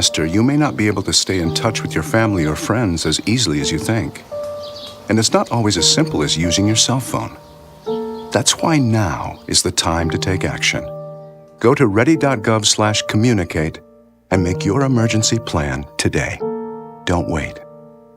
disaster, you may not be able to stay in touch with your family or friends as easily as you think. And it's not always as simple as using your cell phone. That's why now is the time to take action. Go to ready.gov/communicate and make your emergency plan today. Don't wait.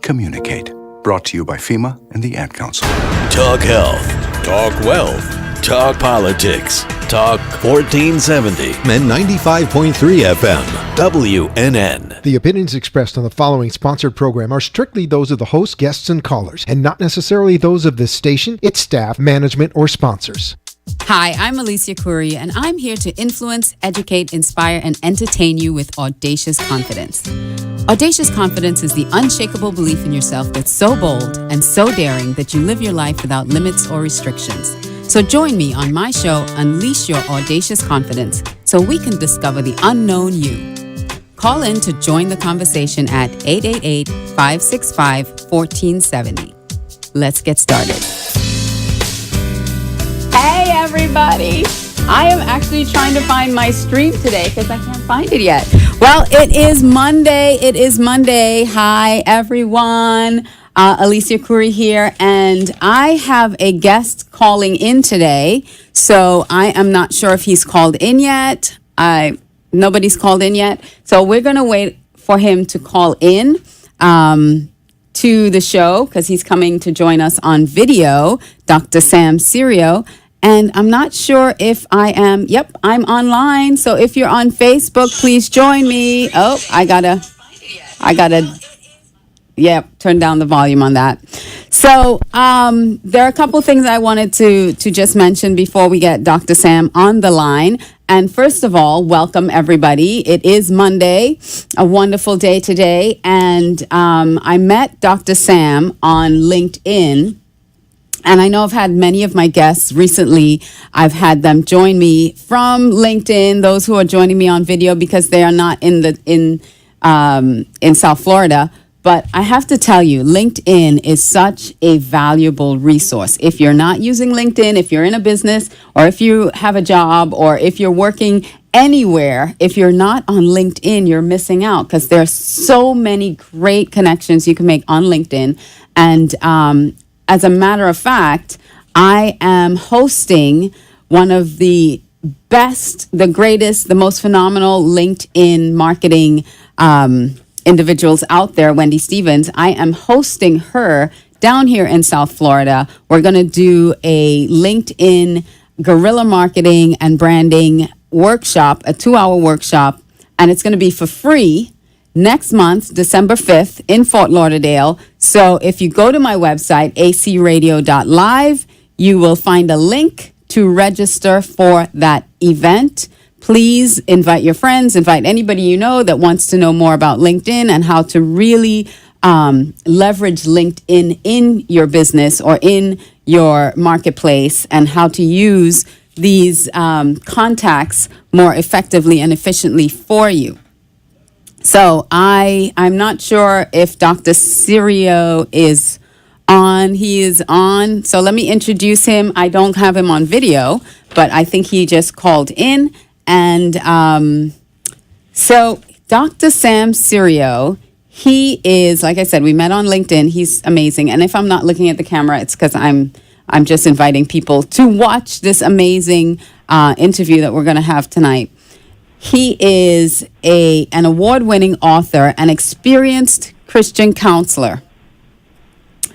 Communicate. Brought to you by FEMA and the Ad Council. Talk health. Talk wealth. Talk politics. Talk 1470 and 95.3 FM. WNN. The opinions expressed on the following sponsored program are strictly those of the host, guests, and callers, and not necessarily those of this station, its staff, management, or sponsors. Hi, I'm Alicia Curry, and I'm here to influence, educate, inspire, and entertain you with Audacious Confidence. Audacious Confidence is the unshakable belief in yourself that's so bold and so daring that you live your life without limits or restrictions. So join me on my show, Unleash Your Audacious Confidence, so we can discover the unknown you. Call in to join the conversation at 888-565-1470. Let's get started. Hey, everybody. I am actually trying to find my stream today because I can't find it yet. Well, it is Monday. Hi, everyone. Alicia Curry here, and I have a guest calling in today, so I am not sure if he's called in yet. Nobody's called in yet, so we're going to wait for him to call in to the show because he's coming to join us on video, Dr. Sam Serio. And I'm not sure if I'm online. So if you're on Facebook, please join me. Oh, I gotta turn down the volume on that. So there are a couple things I wanted to just mention before we get Dr. Sam on the line. And first of all, welcome everybody. It is Monday, a wonderful day today. And I met Dr. Sam on LinkedIn. And I know I've had many of my guests recently. I've had them join me from LinkedIn, those who are joining me on video because they are not in South Florida. But I have to tell you, LinkedIn is such a valuable resource. If you're not using LinkedIn, if you're in a business, or if you have a job, or if you're working anywhere, if you're not on LinkedIn, you're missing out because there are so many great connections you can make on LinkedIn. And as a matter of fact, I am hosting one of the best, the greatest, the most phenomenal LinkedIn marketing individuals out there, Wendy Stevens. I am hosting her down here in South Florida. We're going to do a LinkedIn guerrilla marketing and branding workshop, a 2-hour workshop, and it's going to be for free next month, December 5th in Fort Lauderdale. So if you go to my website, acradio.live, you will find a link to register for that event. Please invite your friends, invite anybody you know that wants to know more about LinkedIn and how to really leverage LinkedIn in your business or in your marketplace and how to use these contacts more effectively and efficiently for you. So I'm not sure if Dr. Serio is on. He is on. So let me introduce him. I don't have him on video, but I think he just called in. And so Dr. Sam Serio, he is, like I said, we met on LinkedIn. He's amazing. And if I'm not looking at the camera, it's because I'm just inviting people to watch this amazing interview that we're going to have tonight. He is an award-winning author, an experienced Christian counselor.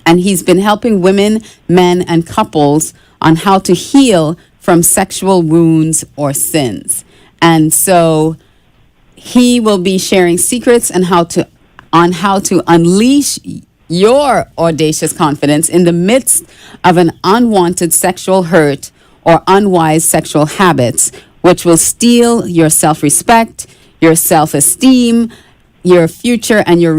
And he's been helping women, men, and couples on how to heal from sexual wounds or sins. And so he will be sharing secrets on how to unleash your audacious confidence in the midst of an unwanted sexual hurt or unwise sexual habits, which will steal your self-respect, your self-esteem, your future, and your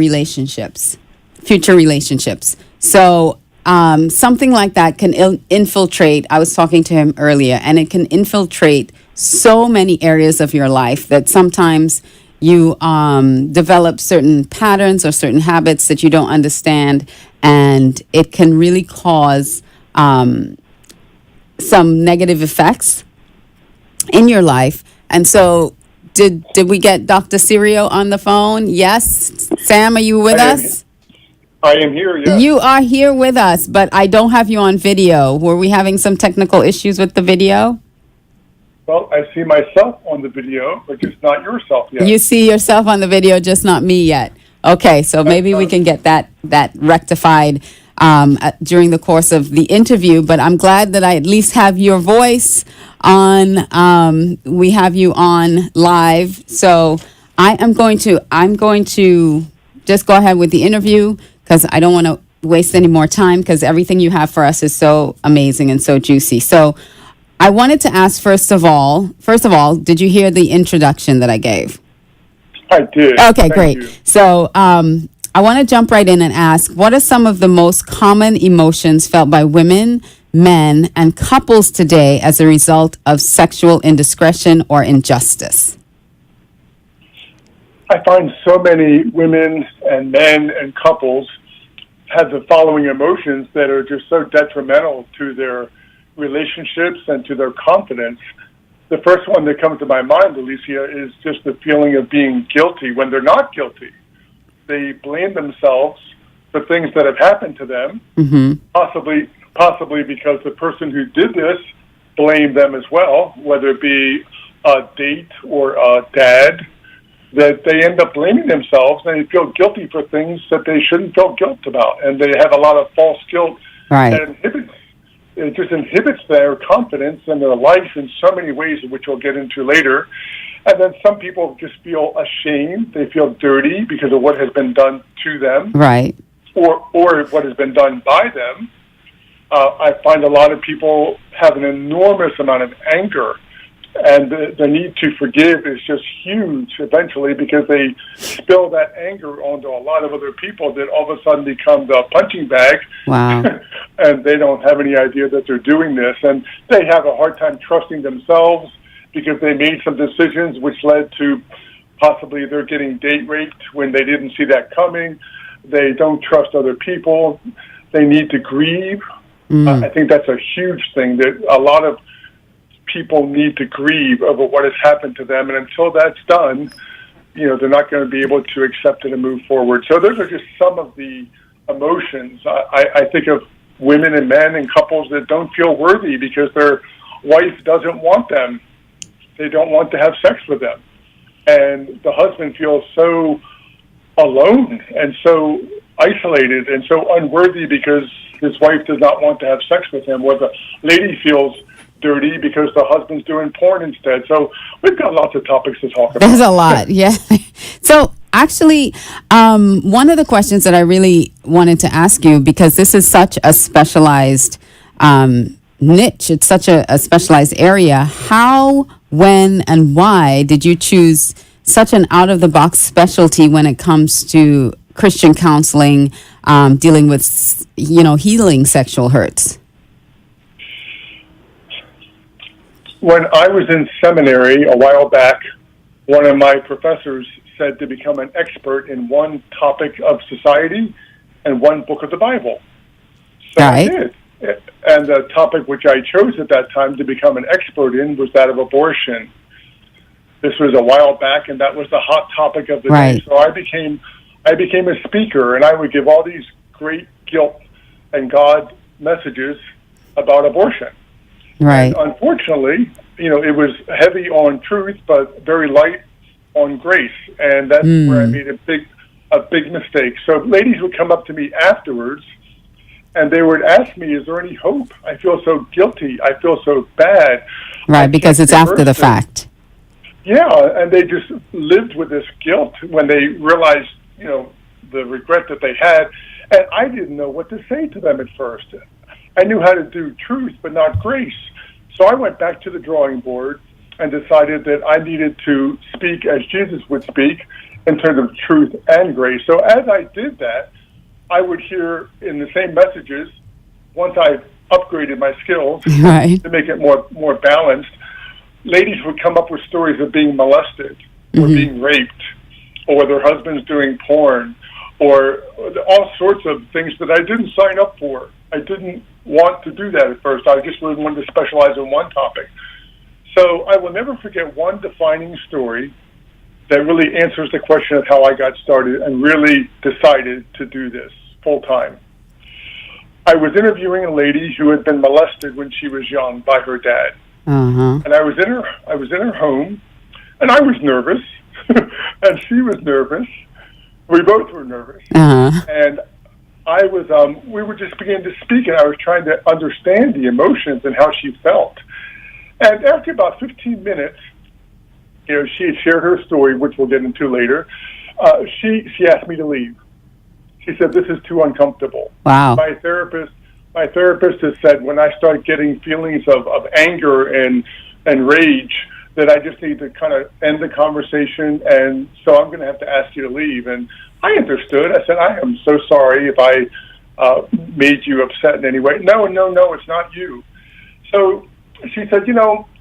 future relationships. So something like that can infiltrate. I was talking to him earlier, and it can infiltrate so many areas of your life that sometimes you develop certain patterns or certain habits that you don't understand, and it can really cause some negative effects in your life. And so did we get Dr. Sirio on the phone? Yes. Sam, are you with us? I am here, yes. You are here with us, but I don't have you on video. Were we having some technical issues with the video? Well, I see myself on the video, but just not yourself yet. You see yourself on the video, just not me yet. Okay, so maybe we can get that rectified during the course of the interview. But I'm glad that I at least have your voice on. We have you on live, so I'm going to just go ahead with the interview because I don't want to waste any more time because everything you have for us is so amazing and so juicy. So I wanted to ask first of all, did you hear the introduction that I gave? I did. Okay, Thank great. you. So I want to jump right in and ask, what are some of the most common emotions felt by women, men, and couples today as a result of sexual indiscretion or injustice? I find so many women and men and couples have the following emotions that are just so detrimental to their relationships and to their confidence. The first one that comes to my mind, Alicia, is just the feeling of being guilty when they're not guilty. They blame themselves for things that have happened to them, possibly because the person who did this blamed them as well, whether it be a date or a dad, that they end up blaming themselves and they feel guilty for things that they shouldn't feel guilt about. And they have a lot of false guilt that just inhibits their confidence and their life in so many ways, which we'll get into later. And then some people just feel ashamed. They feel dirty because of what has been done to them, or what has been done by them. I find a lot of people have an enormous amount of anger, and the need to forgive is just huge eventually because they spill that anger onto a lot of other people that all of a sudden become the punching bag. Wow. And they don't have any idea that they're doing this. And they have a hard time trusting themselves because they made some decisions which led to possibly they're getting date raped when they didn't see that coming. They don't trust other people. They need to grieve. I think that's a huge thing that a lot of people need to grieve over what has happened to them, and until that's done, they're not going to be able to accept it and move forward. So those are just some of the emotions. I think of women and men and couples that don't feel worthy because their wife doesn't want them. They don't want to have sex with them. And the husband feels so alone and so isolated and so unworthy because his wife does not want to have sex with him, or the lady feels dirty because the husband's doing porn instead. So we've got lots of topics to talk about. There's a lot, yeah. So actually, one of the questions that I really wanted to ask you, because this is such a specialized niche, it's such a specialized area, how, when, and why did you choose such an out-of-the-box specialty when it comes to Christian counseling, dealing with, healing sexual hurts? When I was in seminary a while back, one of my professors said to become an expert in one topic of society and one book of the Bible. So I did. And the topic which I chose at that time to become an expert in was that of abortion. This was a while back, and that was the hot topic of the day. So I became a speaker, and I would give all these great guilt and God messages about abortion. And unfortunately, it was heavy on truth, but very light on grace, and that's where I made a big mistake. So ladies would come up to me afterwards, and they would ask me, "Is there any hope? I feel so guilty. I feel so bad." Because it's after the fact. Yeah, and they just lived with this guilt when they realized, the regret that they had, and I didn't know what to say to them at first. I knew how to do truth, but not grace. So I went back to the drawing board and decided that I needed to speak as Jesus would speak in terms of truth and grace. So as I did that, I would hear in the same messages, once I upgraded my skills to make it more balanced, ladies would come up with stories of being molested or being raped, or their husbands doing porn, or all sorts of things that I didn't sign up for. I didn't want to do that at first. I just really wanted to specialize in one topic. So I will never forget one defining story that really answers the question of how I got started and really decided to do this full time. I was interviewing a lady who had been molested when she was young by her dad. And I was in her home, and I was nervous, and she was nervous. We both were nervous. And I was, we were just beginning to speak, and I was trying to understand the emotions and how she felt. And after about 15 minutes, she had shared her story, which we'll get into later. She asked me to leave. She said, "This is too uncomfortable." Wow. My therapist has said when I start getting feelings of anger and rage, that I just need to kind of end the conversation, and so I'm going to have to ask you to leave. And I understood. I said, "I am so sorry if I made you upset in any way." No, it's not you. So she said,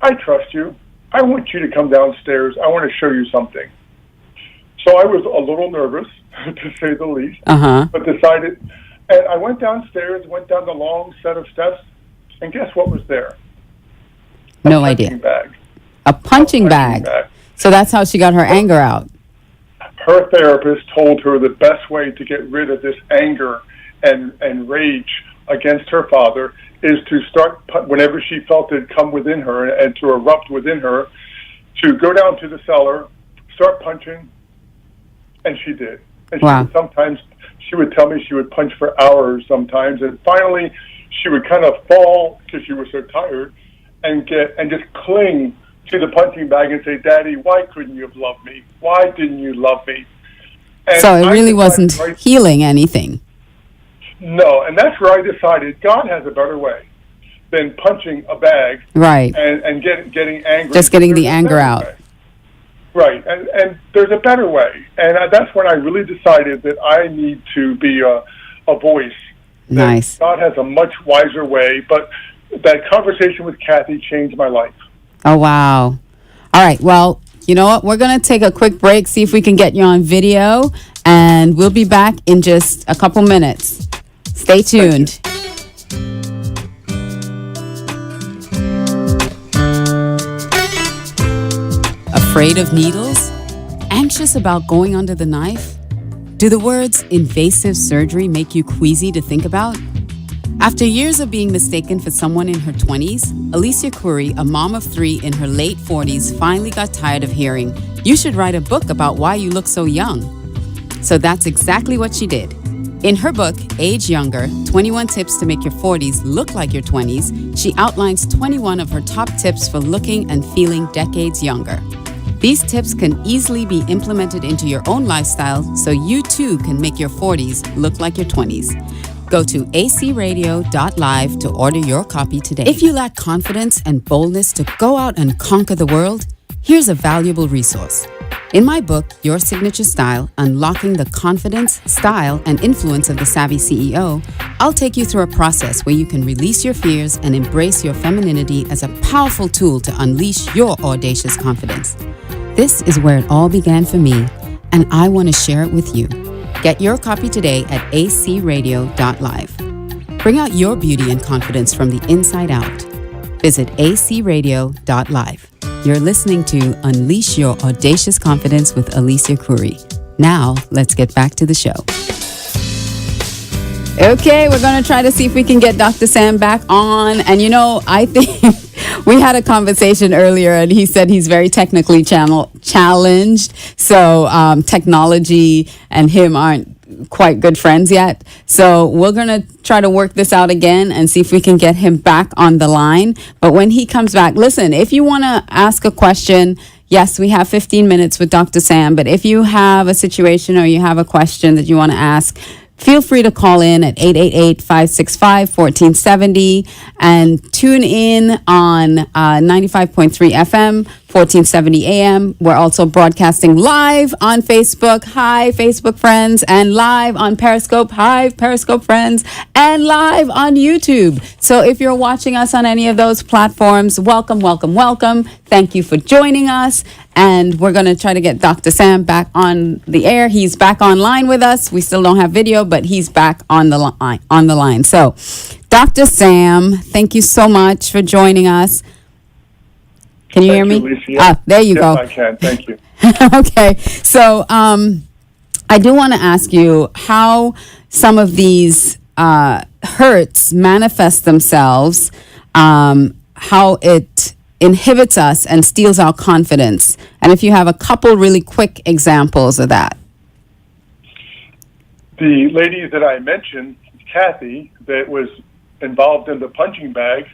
"I trust you. I want you to come downstairs. I want to show you something." So I was a little nervous, to say the least, but decided. And I went downstairs, went down the long set of steps, and guess what was there? No idea. A punching bag. So that's how she got her anger out. Her therapist told her the best way to get rid of this anger and rage against her father is to start, whenever she felt it come within her and to erupt within her, to go down to the cellar, start punching, and she did. And sometimes she would tell me she would punch for hours sometimes, and finally she would kind of fall because she was so tired and just cling to the punching bag and say, "Daddy, why couldn't you have loved me? Why didn't you love me?" And so it really wasn't healing anything. No, and that's where I decided God has a better way than punching a bag, right? And getting angry. Just getting the anger out, right? And there's a better way, and that's when I really decided that I need to be a voice. Nice. God has a much wiser way, but that conversation with Kathy changed my life. Oh wow! All right, well, you know what? We're gonna take a quick break, see if we can get you on video, and we'll be back in just a couple minutes. Stay tuned. Afraid of needles? Anxious about going under the knife? Do the words invasive surgery make you queasy to think about? After years of being mistaken for someone in her 20s, Alicia Curry, a mom of 3 in her late 40s, finally got tired of hearing, "You should write a book about why you look so young." So that's exactly what she did. In her book, Age Younger, 21 Tips to Make Your 40s Look Like Your 20s, she outlines 21 of her top tips for looking and feeling decades younger. These tips can easily be implemented into your own lifestyle so you too can make your 40s look like your 20s. Go to acradio.live to order your copy today. If you lack confidence and boldness to go out and conquer the world, here's a valuable resource. In my book, Your Signature Style, Unlocking the Confidence, Style, and Influence of the Savvy CEO, I'll take you through a process where you can release your fears and embrace your femininity as a powerful tool to unleash your audacious confidence. This is where it all began for me, and I want to share it with you. Get your copy today at acradio.live. Bring out your beauty and confidence from the inside out. Visit acradio.live. You're listening to Unleash Your Audacious Confidence with Alicia Curry. Now, let's get back to the show. Okay, we're going to try to see if we can get Dr. Sam back on. And I think we had a conversation earlier, and he said he's very technically challenged. So technology and him aren't quite good friends yet. So we're going to try to work this out again and see if we can get him back on the line. But when he comes back, listen, if you want to ask a question, yes, we have 15 minutes with Dr. Sam. But if you have a situation or you have a question that you want to ask, feel free to call in at 888-565-1470 and tune in on 95.3 FM, 1470 AM. We're also broadcasting live on Facebook. Hi, Facebook friends. And live on Periscope. Hi, Periscope friends. And live on YouTube. So if you're watching us on any of those platforms, welcome, welcome, welcome. Thank you for joining us. And we're going to try to get Dr. Sam back on the air. He's back online with us. We still don't have video, but he's back on the line. So, Dr. Sam, thank you so much for joining us. Can you hear Thank me? you, Alicia. There you Yes, go. I can. Thank you. Okay. So I do want to ask you how some of these hurts manifest themselves, how it inhibits us and steals our confidence. And if you have a couple really quick examples of that. The lady that I mentioned, Kathy, that was involved in the punching bag,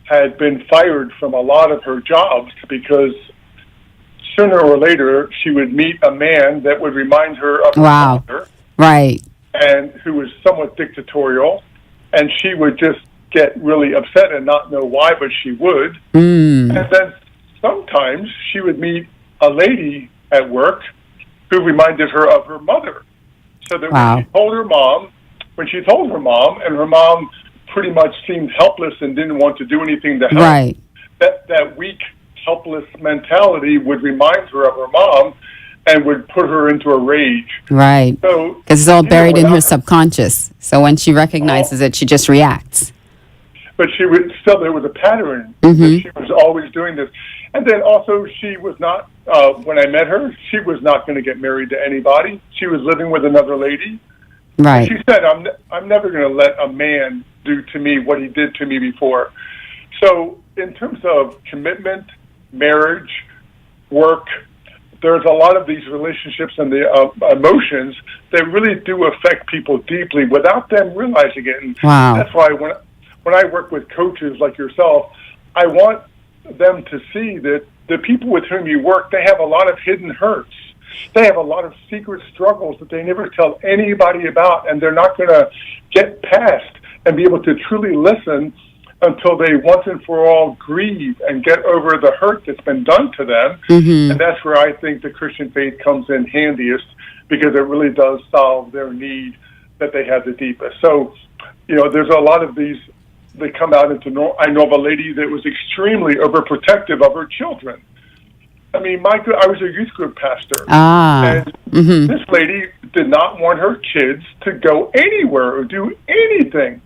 had been fired from a lot of her jobs because sooner or later she would meet a man that would remind her of her Wow. father, Right. and who was somewhat dictatorial, and she would just get really upset and not know why, but she would. And then sometimes she would meet a lady at work who reminded her of her mother. So that Wow. when she told her mom, and her mom pretty much seemed helpless and didn't want to do anything to help, Right. that weak, helpless mentality would remind her of her mom and would put her into a rage. Right. So Because it's all buried in her without- subconscious. So when she recognizes it, she just reacts. But she would still, there was a pattern. Mm-hmm. That she was always doing this. And then also she was not, when I met her, she was not going to get married to anybody. She was living with another lady. Right. She said, I'm never going to let a man do to me what he did to me before. So in terms of commitment, marriage, work, there's a lot of these relationships and the emotions that really do affect people deeply without them realizing it. And Wow. that's why when I work with coaches like yourself, I want them to see that the people with whom you work, they have a lot of hidden hurts. They have a lot of secret struggles that they never tell anybody about, and they're not going to get past and be able to truly listen until they once and for all grieve and get over the hurt that's been done to them. Mm-hmm. And that's where I think the Christian faith comes in handiest, because it really does solve their need that they have the deepest. So, there's a lot of these that come out into, I know of a lady that was extremely overprotective of her children. I mean, I was a youth group pastor. And this lady did not want her kids to go anywhere or do anything.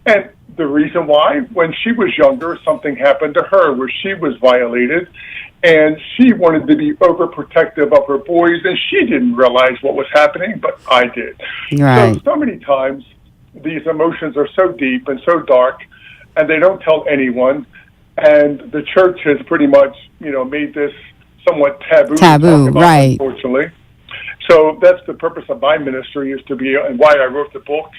And the reason why, when she was younger, something happened to her where she was violated, and she wanted to be overprotective of her boys, and she didn't realize what was happening, but I did. Right. So many times, these emotions are so deep and so dark, and they don't tell anyone, and the church has pretty much, made this somewhat taboo. To talk about, right. Unfortunately. So that's the purpose of my ministry, is to be, and why I wrote the book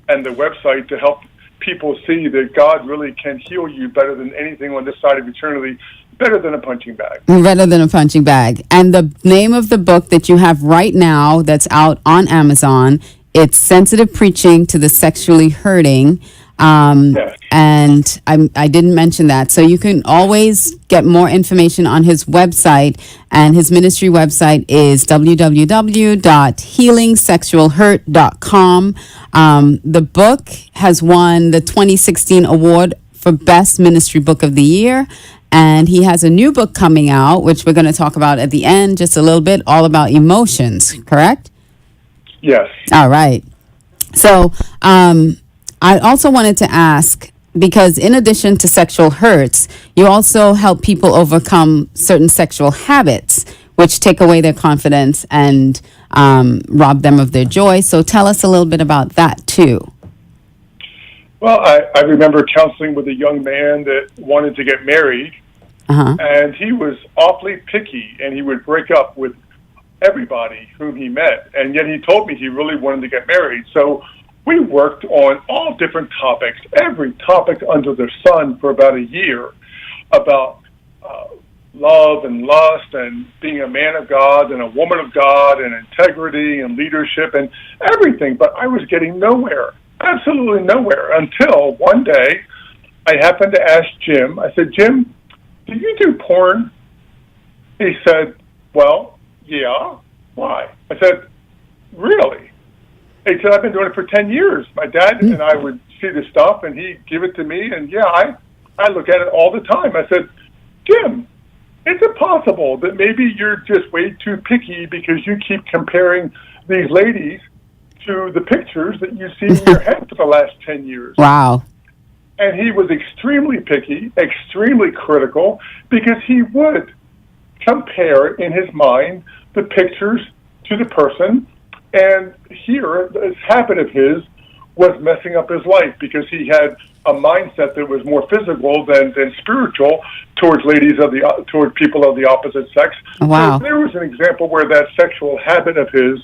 and the website, to help people see that God really can heal you better than anything on this side of eternity, better than a punching bag. Better than a punching bag. And the name of the book that you have right now that's out on Amazon, it's Sensitive Preaching to the Sexually Hurting. Yes. And I didn't mention that. So you can always get more information on his website, and his ministry website is www.healingsexualhurt.com. The book has won the 2016 award for Best Ministry Book of the Year. And he has a new book coming out, which we're going to talk about at the end just a little bit, all about emotions, correct? Yes. All right. So I also wanted to ask, because in addition to sexual hurts, you also help people overcome certain sexual habits, which take away their confidence and rob them of their joy. So tell us a little bit about that, too. Well, I remember counseling with a young man that wanted to get married, and he was awfully picky, and he would break up with everybody whom he met, and yet he told me he really wanted to get married. So we worked on all different topics, every topic under the sun, for about a year, about love and lust and being a man of God and a woman of God and integrity and leadership and everything. But I was getting nowhere, absolutely nowhere, until one day I happened to ask Jim. I said, Jim, do you do porn? He said, well, yeah. Why? I said, really? He said, I've been doing it for 10 years. My dad and I would see the stuff, and he'd give it to me, and I look at it all the time. I said, Jim, is it possible that maybe you're just way too picky because you keep comparing these ladies to the pictures that you see in your head for the last 10 years? Wow. And he was extremely picky, extremely critical, because he would compare in his mind the pictures to the person. And here, this habit of his was messing up his life because he had a mindset that was more physical than spiritual towards towards people of the opposite sex. Wow. So there was an example where that sexual habit of his,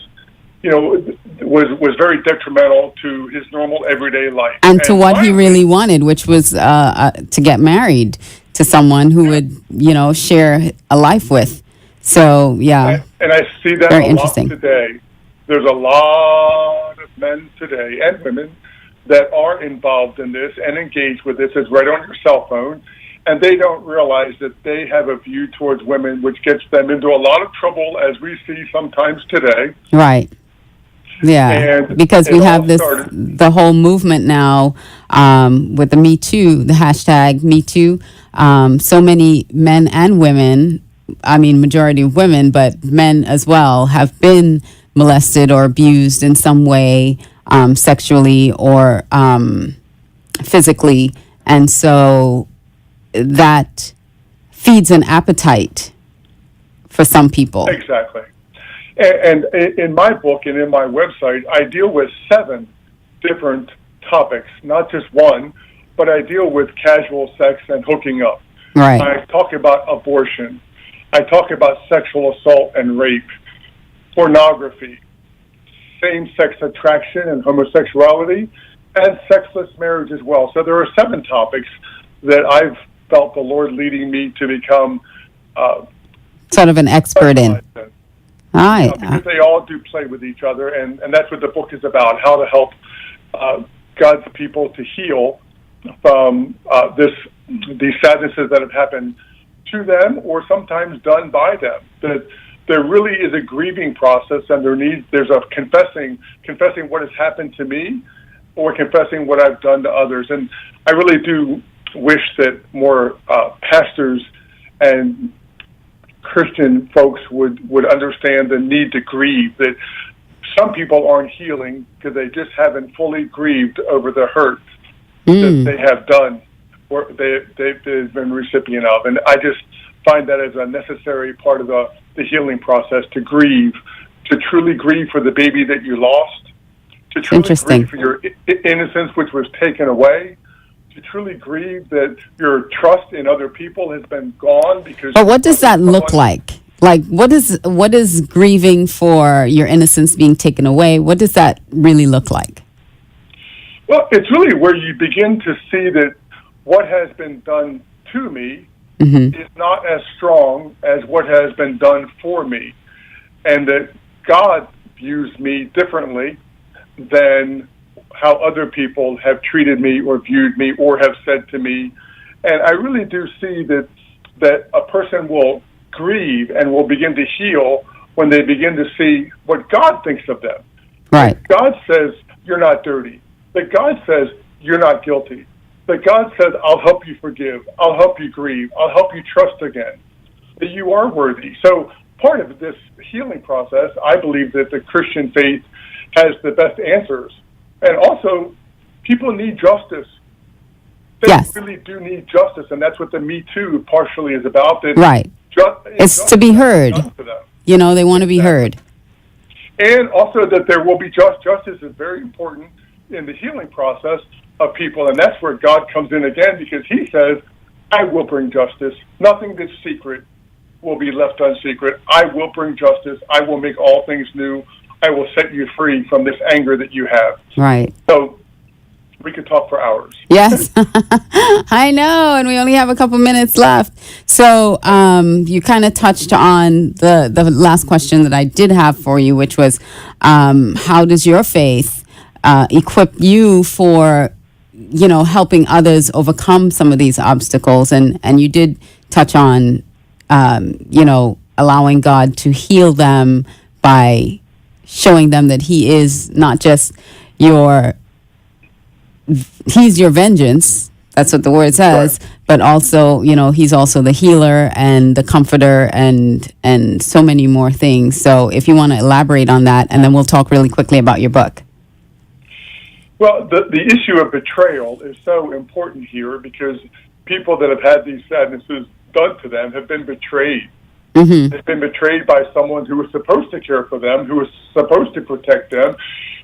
was very detrimental to his normal everyday life. And to what he really wanted, which was to get married to someone who would, share a life with. So, yeah. And I see that Very a lot interesting. today. There's a lot of men today and women that are involved in this and engaged with this. It's right on your cell phone. And they don't realize that they have a view towards women which gets them into a lot of trouble, as we see sometimes today. Right. Yeah, And because it we all have started- the whole movement now with the Me Too, the hashtag Me Too. So many men and women, majority of women, but men as well, have been molested or abused in some way, sexually or physically. And so that feeds an appetite for some people. Exactly. And in my book and in my website, I deal with 7 different topics, not just one, but I deal with casual sex and hooking up. Right. I talk about abortion. I talk about sexual assault and rape, pornography, same-sex attraction and homosexuality, and sexless marriage as well. So there are 7 topics that I've felt the Lord leading me to become Sort of an expert in. All right. Because they all do play with each other, and that's what the book is about, how to help God's people to heal from these sadnesses that have happened to them or sometimes done by them. That there really is a grieving process, and there's a confessing what has happened to me or confessing what I've done to others. And I really do wish that more pastors and Christian folks would understand the need to grieve, that some people aren't healing because they just haven't fully grieved over the hurt that they have done or they've been recipient of. And I just find that as a necessary part of the healing process, to grieve, to truly grieve for the baby that you lost, to truly grieve for your innocence which was taken away, to truly grieve that your trust in other people has been gone because. But what does that look like? Like, what is grieving for your innocence being taken away? What does that really look like? Well, it's really where you begin to see that what has been done to me is not as strong as what has been done for me, and that God views me differently than how other people have treated me or viewed me or have said to me. And I really do see that a person will grieve and will begin to heal when they begin to see what God thinks of them. Right. That God says, you're not dirty. That God says, you're not guilty. That God says, I'll help you forgive. I'll help you grieve. I'll help you trust again. That you are worthy. So part of this healing process, I believe that the Christian faith has the best answers. And also, people need justice. They really do need justice, and that's what the Me Too partially is about. That right. It's to be heard. They want to be heard. And also that there will be justice is very important in the healing process of people, and that's where God comes in again, because he says, I will bring justice. Nothing that's secret will be left unsecret. I will bring justice. I will make all things new. I will set you free from this anger that you have. Right. So we could talk for hours. Yes, I know, and we only have a couple minutes left. So you kind of touched on the last question that I did have for you, which was how does your faith equip you for, helping others overcome some of these obstacles? And you did touch on, allowing God to heal them by showing them that he is not just he's your vengeance. That's what the word says. Right. But also, he's also the healer and the comforter and so many more things. So if you want to elaborate on that, and then we'll talk really quickly about your book. Well, the issue of betrayal is so important here because people that have had these sadnesses done to them have been betrayed. Mm-hmm. They've been betrayed by someone who was supposed to care for them, who was supposed to protect them,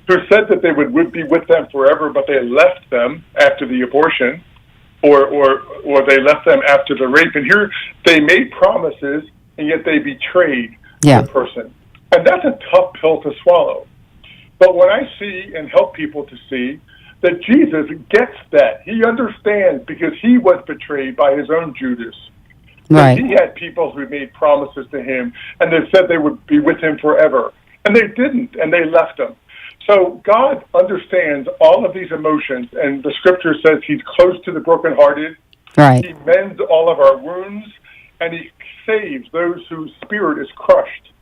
who said that they would be with them forever, but they left them after the abortion, or they left them after the rape. And here they made promises, and yet they betrayed the person. And that's a tough pill to swallow. But when I see and help people to see that Jesus gets that, he understands because he was betrayed by his own Judas. Right. He had people who made promises to him, and they said they would be with him forever. And they didn't, and they left him. So God understands all of these emotions, and the scripture says he's close to the brokenhearted. Right. He mends all of our wounds, and he saves those whose spirit is crushed.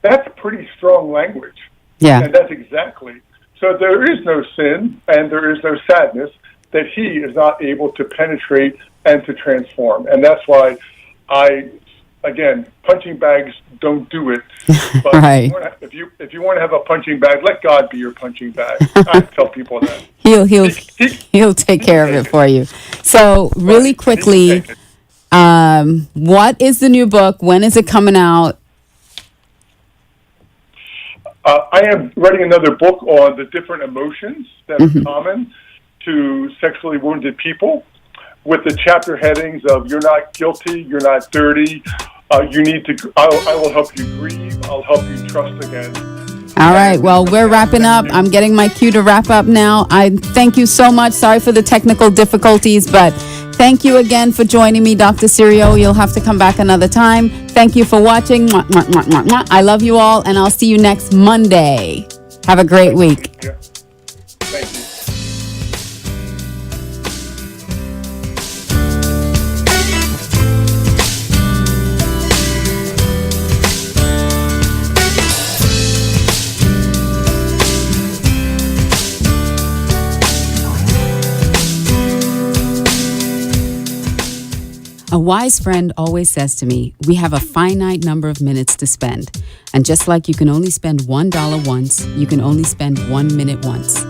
That's pretty strong language. Yeah. And that's exactly. So there is no sin, and there is no sadness that he is not able to penetrate and to transform. And that's why again, punching bags don't do it. But right. if you want to have a punching bag, let God be your punching bag. I tell people that. He'll take care of it for you. So really quickly, what is the new book? When is it coming out? I am writing another book on the different emotions that are common to sexually wounded people, with the chapter headings of "You're not guilty, you're not dirty, you need to." I will help you grieve. I'll help you trust again. All right. Well, we're wrapping up. I'm getting my cue to wrap up now. I thank you so much. Sorry for the technical difficulties, but thank you again for joining me, Dr. Sirio. You'll have to come back another time. Thank you for watching. Mwah, mwah, mwah, mwah, mwah. I love you all, and I'll see you next Monday. Have a great week. Yeah. Thank you. A wise friend always says to me, we have a finite number of minutes to spend. And just like you can only spend $1 once, you can only spend 1 minute once.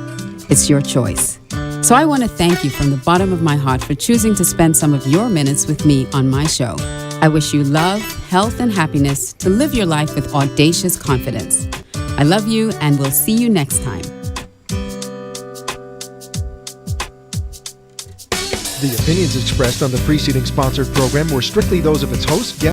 It's your choice. So I want to thank you from the bottom of my heart for choosing to spend some of your minutes with me on my show. I wish you love, health, and happiness to live your life with audacious confidence. I love you, and we'll see you next time. The opinions expressed on the preceding sponsored program were strictly those of its host, guests,